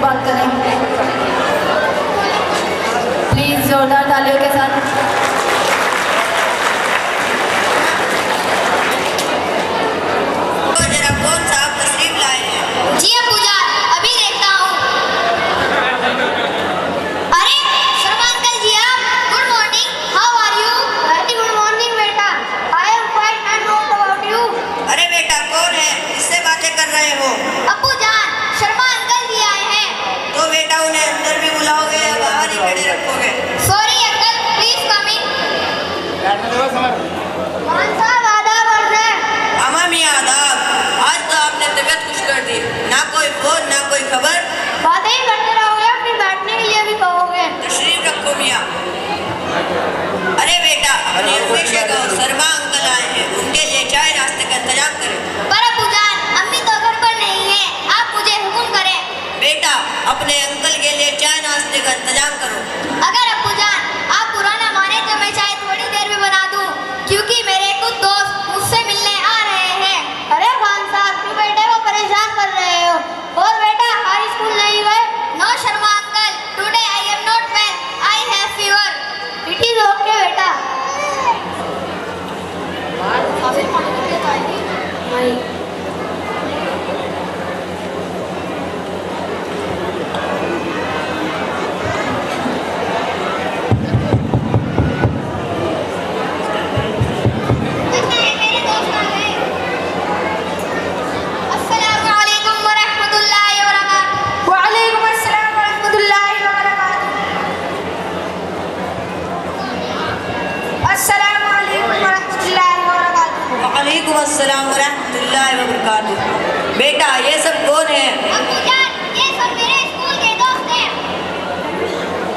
इस्तकबाल करें। प्लीज जोरदार तालियों के साथ। जी अब्बू जान, अभी देखता हूँ। अरे शर्मा अंकल जी, आप good morning, how are you? Very good morning बेटा, I am fine and what about you? अरे बेटा कौन है, किससे बातें कर रहे हो? अब्बू जान, शर्मा अंकल जी आए हैं। तो बेटा उन्हें अंदर भी बुलाओगे या बाहर ही खड़े रखोगे? सॉरी अंकल, प्लीज कम इन। खान साहब आदाब अर्ज़ है। अमा मियाँ आदाब, आज तो आपने तबीयत खुश कर दी, ना कोई फोन ना कोई खबर। बातें ही करते रहोगे, अपनी बैठने के लिए भी कहोगे। तशरीफ रखो मियाँ। अरे बेटा अपनी अम्मी से कहो शर्मा अंकल आए हैं, उनके लिए चाय नाश्ते का इंतजाम करें। पर अब्बू जान, अम्मी तो घर पर नहीं है, आप मुझे हुक्म करें। बेटा अपने अंकल के लिए चाय नाश्ते का इंतजाम करो। अगर अब्बू जान आप पुराना माने तो मैं चाय थोड़ी देर में बना दूं, क्योंकि मेरे कुछ दोस्त मुझसे मिलने आ रहे हैं। अरे खान साहब, क्यों बेटे को परेशान कर रहे हो? और बेटा आज स्कूल नहीं गए? No Sharma uncle, today I am not well, I have fever. It is okay बेटा। लगता है मेरे दोस्त आ गए। अस्सलामु अलैकुम व रहमतुल्लाहि व बरकातुहू। वालेकुम अस्सलाम व रहमतुल्लाहि व बरकातुहू। अस्सलामु अलैकुम व रहमतुल्लाहि व बरकातुहू। वालेकुम अस्सलाम व रहमतुल्लाहि व बरकातुहू। बेटा ये सब कौन है? अब्बू जान, ये सब मेरे स्कूल के दोस्त हैं।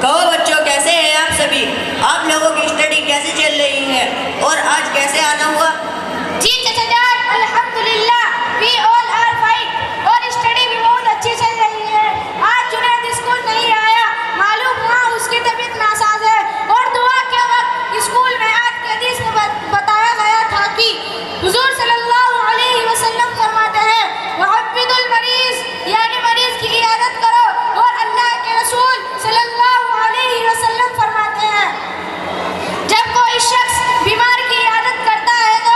कहो बच्चों कैसे हैं आप सभी? आप लोगों की स्टडी कैसी चल रही है और आज कैसे आना हुआ? जी चाचा जान, अल्हम्दुलिल्लाह वी ऑल आर फाइन और स्टडी भी बहुत अच्छी चल रही है। आज जुनैद स्कूल नहीं आया, मालूम हुआ उसकी तबीयत नासाज है। और दुआ के वक्त स्कूल में आज के हदीस में बताया गया था कि हुजूर सल्लल्लाहु अलैहि वसल्लम फरमाते हैं, वअब्बिदुल मरीज, यानी मरीज की इयादत करो। और अल्लाह के रसूल सल्लल्लाहु अलैहि वसल्लम फरमाते हैं, जब कोई शख्स बीमार की इयादत करता है तो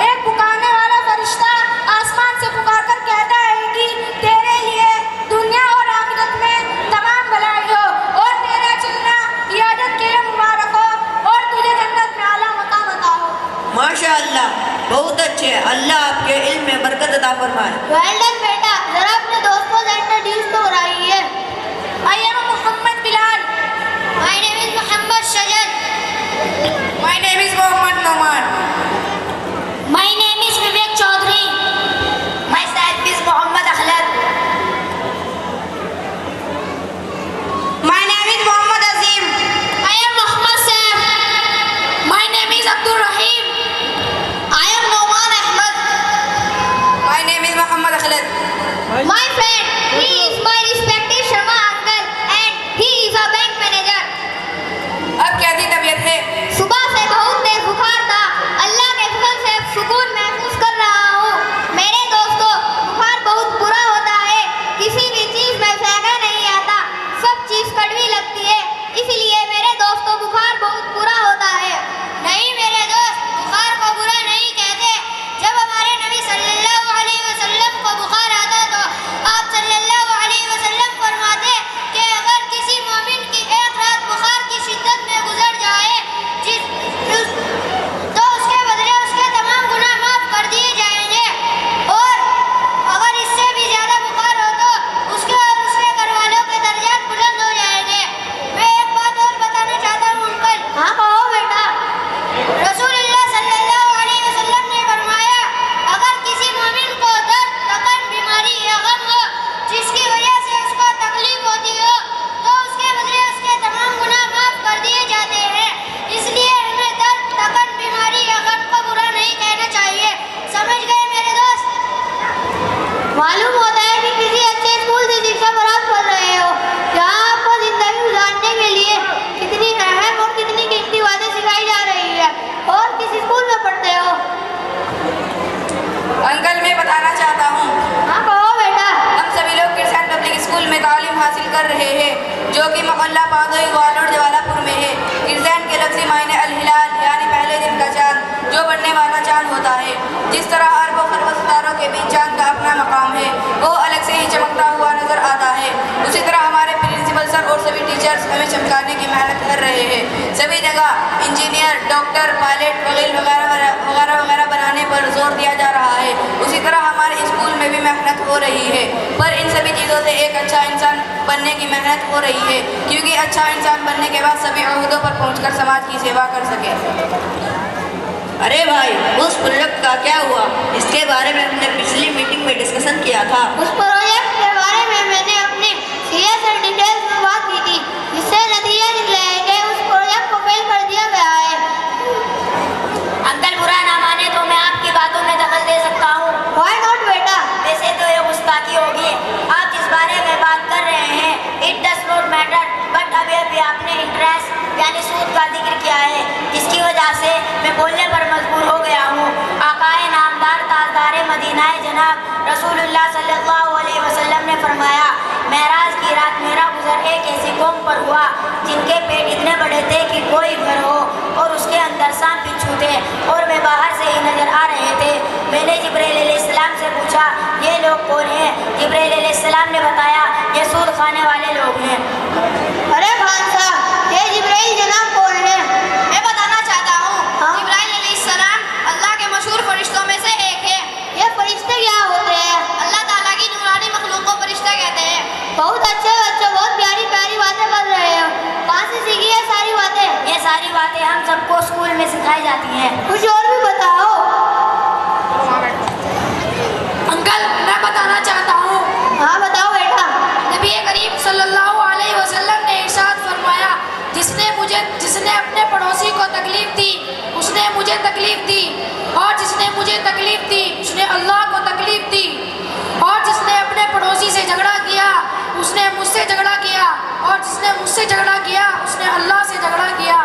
एक पुकारने वाला फरिश्ता आसमान से पुकारकर कहता है कि तेरे लिए दुनिया और आखिरत में तमाम भलाई हो और तेरा चलना इयादत के लिए मुबारक हो और तुझे जन्नत में आला मकाम अता हो। माशाअल्लाह बहुत अच्छे, अल्लाह आपके इल्म में बरकत अता फरमाए। वेल डन बेटा, जरा अपने दोस्तों से इंट्रोड्यूस तो कराइए। I am Mohammad Bilal. My name is Mohammad Shajar. My name is Mohammad Noman. My name is Vivek Chaudhary. Myself is Mohammad Akhlad. My name is Mohammad Azeem. I am Mohammad Saif. My name is Abdul Rahim. I am Noman Ahmed. My name is Mohammad Akhlad. कर रहे हैं, जो कि मोहल्ला पादोई ग्वालोर जवालापुर में है। गिरजैन के लफ्ज़ी मायने अल-हिलाल यानी पहले दिन का चाँद, जो बढ़ने वाला चाँद होता है। जिस तरह अरबों खरबों सितारों के बीच चाँद का अपना मकाम है, वो अलग से ही चमकता हुआ नजर आता है, उसी तरह हमारे प्रिंसिपल सर और सभी टीचर्स हमें चमकाने की मेहनत कर रहे हैं। सभी जगह इंजीनियर, डॉक्टर, पायलट वगैरह वगैरह बनाने पर जोर दिया जा रहा है। उसी तरह हमारे स्कूल में भी मेहनत हो रही है, पर इन सभी चीज़ों से एक अच्छा इंसान बनने की मेहनत हो रही है, क्योंकि अच्छा इंसान बनने के बाद सभी ओहदों पर पहुंचकर समाज की सेवा कर सके। अरे भाई, उस प्रोजेक्ट का क्या हुआ? इसके बारे में हमने पिछली मीटिंग में डिस्कशन किया था। उस प्रोजेक्ट के बारे में मैंने अपने सीएस और डिटेल्स में बात की थी, जिससे नतीजा निकला है कि उस प्रोजेक्ट को फेल कर दिया गया है। अंकल बुरा ना माने तो मैं आपकी बातों में दखल दे सकता हूँ। Why not बेटा? वैसे तो ये गुस्ताखी होगी। आप जिस बारे में बात कर रहे हैं, it does not matter, but अभी आपने इंटरेस्ट यानी सूद का जिक्र किया है, जिसकी वजह से मैं बोलने पर मजबूर हो गया हूँ। आकाए नामदार ताजदार मदीना जनाब रसूलुल्लाह सल्लल्लाहु अलैहि वसल्लम ने फरमाया, महराज की रात मेरा गुजर एक ऐसी कौम पर हुआ जिनके पेट इतने बड़े थे कि कोई घर हो और उसके अंदर सांप बिच्छू थे और वे बाहर से ही नजर आ रहे थे। मैंने जिब्राइल अलैहिस्सलाम से पूछा, ये लोग कौन हैं? जिब्राइल अलैहिस्सलाम ने बताया, ये सूद खाने वाले लोग हैं। अरे भान साहब, ये जिब्राइल जनाब कौन है? मैं बताना चाहता हूँ, हाँ? जिब्राइल अलैहिस्सलाम अल्लाह के मशहूर फरिश्तों में से एक है। ये फरिश्ते क्या होते हैं? अल्लाह ताला की नूरानी मखलूक को फरिश्ता कहते हैं। बहुत अच्छे बच्चे, बहुत प्यारी प्यारी बातें कर रहे हो। कहाँ से सीखी है सारी बातें? ये सारी बातें हम सबको स्कूल में सिखाई जाती हैं। कुछ और भी बताओ। अंकल, मैं बताना चाहता हूँ, हाँ बताओ बेटा। नबी करीम सल्लल्लाहु अलैहि वसल्लम ने इरशाद फरमाया, जिसने अपने पड़ोसी को तकलीफ दी उसने मुझे तकलीफ दी, और जिसने मुझे तकलीफ दी उसने अल्लाह को तकलीफ दी, और जिसने अपने पड़ोसी से झगड़ा किया उसने मुझसे झगड़ा किया, और जिसने मुझसे झगड़ा किया उसने अल्लाह से झगड़ा किया।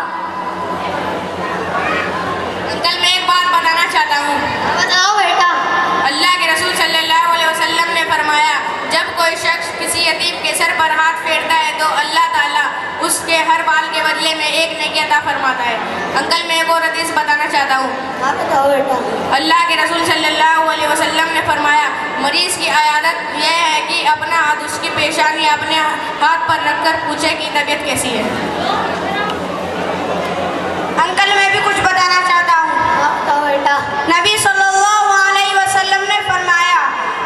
अंकल, मैं एक बात बताना चाहता हूँ। बताओ बेटा। अल्लाह के रसूल सल्लल्लाहु अलैहि वसल्लम ने फरमाया, जब कोई शख्स किसी यतीम के सर पर हाथ फेरता है तो अल्लाह ताला उसके हर बाल के बदले में एक नेकी अता फरमाता है। अंकल, मैं एक और हदीस बताना चाहता हूँ। हाँ बताओ बेटा। अल्लाह के रसूल सल्लल्लाहु अलैहि वसल्लम ने फरमाया, मरीज की आयादत यह है कि अपना हाथ उसकी पेशानी अपने हाथ पर रखकर पूछे कि तबीयत कैसी है। अंकल, मैं भी कुछ बताना चाहता हूँ। हाँ बताओ बेटा। नबी सल्लल्लाहु अलैहि वसल्लम ने फरमाया,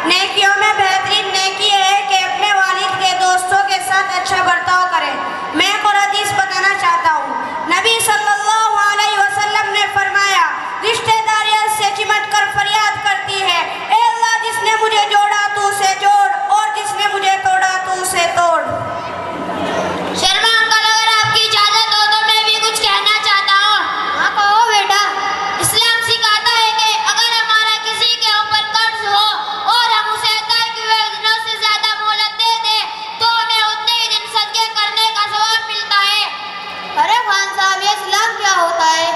नेकियों में बेहतरीन नेकी है कि अपने वालिद के दोस्तों के साथ अच्छा बर्ताव करें। मैं एक और हदीस बताना चाहता हूँ। नबी सल्लल्लाहु अलैहि वसल्लम ने फरमाया, रिश्तेदारी से चिमट कर फरियाद करती है, ए अल्लाह, जिसने मुझे जोड़ा तू उसे जोड़, और जिसने मुझे तोड़ा तू उसे तोड़। शर्मा अंकल, अगर आपकी इजाजत हो तो मैं भी कुछ कहना चाहता हूँ। हाँ कहो बेटा। इस्लाम सिखाता है कि अगर हमारा किसी के ऊपर कर्ज हो और हम उसे तय हुए दिनों से ज्यादा मोहलत दे दे तो हमें उतने ही दिन सदके करने का सवाब मिलता है। अरे खान साहब, ये इस्लाम क्या होता है?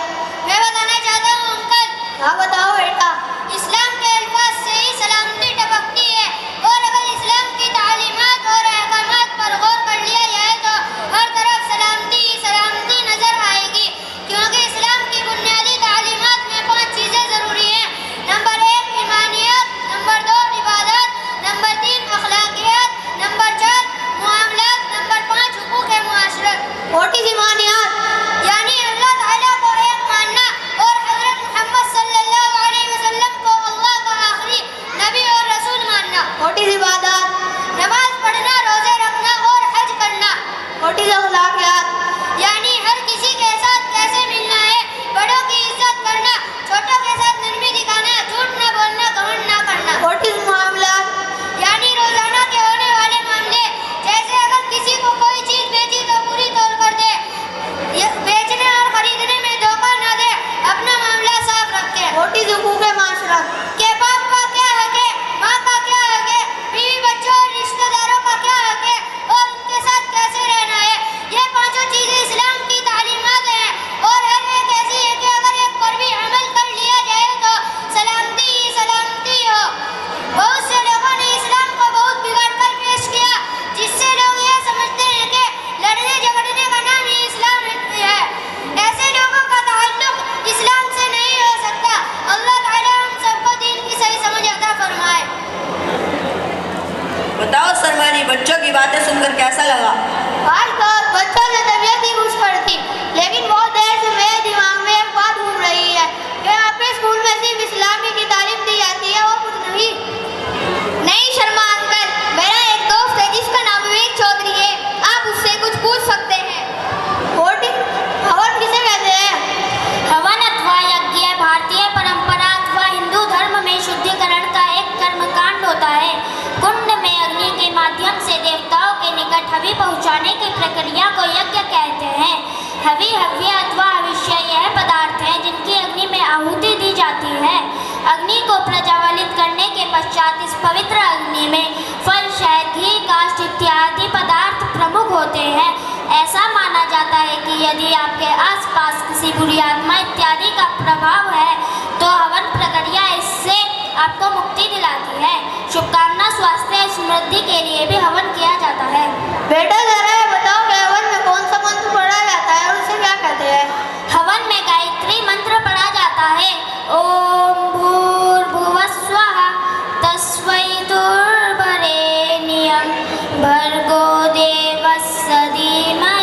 मैं बताना चाहता हूँ अंकल। हाँ बताओ बेटा। इस्लाम के अल्फाज से ही सलामती टपकती है, और अगर इस्लाम की तालीमात और अहकामात पर गौर कर लिया जाए तो हर तरफ सलामती ही सलामती नजर आएगी, क्योंकि इस्लाम की बुनियादी तालीमात में 5 चीज़ें ज़रूरी हैं। नंबर 1 ईमानियत, नंबर 2 इबादत, नंबर 3 अखलाकियत, नंबर 4 मुआमलात, नंबर 5 हुकूक मुआशरत। What is ईमानियत? यानी अल्लाह ताला को एक मानना और हज़रत मोहम्मद सल्लल्लाहु हवि हव्य अथवा हविष्य यह पदार्थ हैं जिनकी अग्नि में आहुति दी जाती है। अग्नि को प्रज्वलित करने के पश्चात इस पवित्र अग्नि में फल, शहद, घी, काष्ठ इत्यादि पदार्थ प्रमुख होते हैं। ऐसा माना जाता है कि यदि आपके आसपास किसी बुरी आत्मा इत्यादि का प्रभाव है तो हवन प्रक्रिया इससे आपको मुक्ति दिलाती है। शुभकामना, स्वास्थ्य, समृद्धि के लिए भी हवन किया जाता है। बेटा जरा ये बताओ कि हवन में कौन सा मंत्र पढ़ा जाता है और उसे क्या कहते हैं? हवन में गायत्री मंत्र पढ़ा जाता है। ओम भूर्भुवस्वः तस्मै भर्गो देवस्य धीमहि